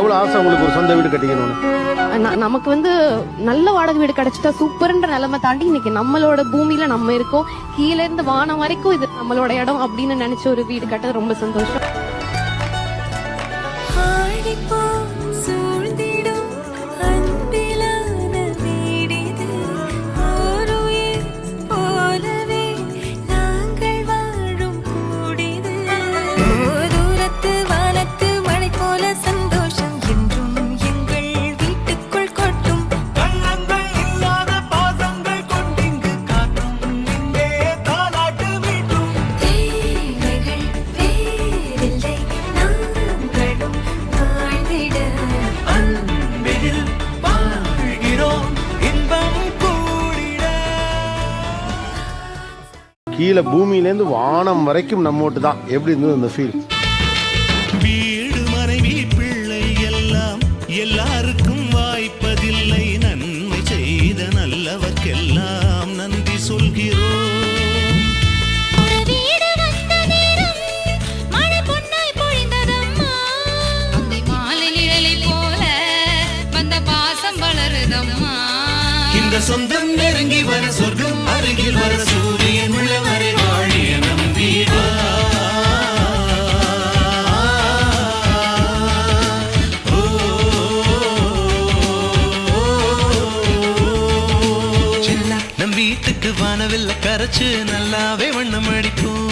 எவ்வளவு ஆசை உங்களுக்கு ஒரு சொந்த வீடு கட்டிக்கணும்னு? நமக்கு வந்து நல்ல வாடகை வீடு கிடைச்சிட்டா சூப்பர்ன்ற நிலைமை தாண்டி இன்னைக்கு நம்மளோட பூமியில நம்ம இருக்கோம், கீழ இருந்து வானம் வரைக்கும் இது நம்மளோட இடம் அப்படின்னு நினைச்ச ஒரு வீடு கட்டது ரொம்ப சந்தோஷம். கீழே பூமியிலேருந்து வானம் வரைக்கும் நம்மோட்டு தான். எப்படி இருந்தது அந்த ஃபீல்? வீடு மனைவி பிள்ளை எல்லாம் எல்லாருக்கும் வாய்ப்பதில்லை. நன்மை செய்த நல்லவர்க்கெல்லாம் நன்றி சொல்கிறோம். இந்த சொந்தம் நெருங்கி வர சொர்க்கம் அருகில் வர சூரியன் உள்ளவரை வாழிய நம்பிவா. நம் வீட்டுக்கு வானவில்ல கரைச்சு நல்லாவே வண்ணம் அடிப்போம்.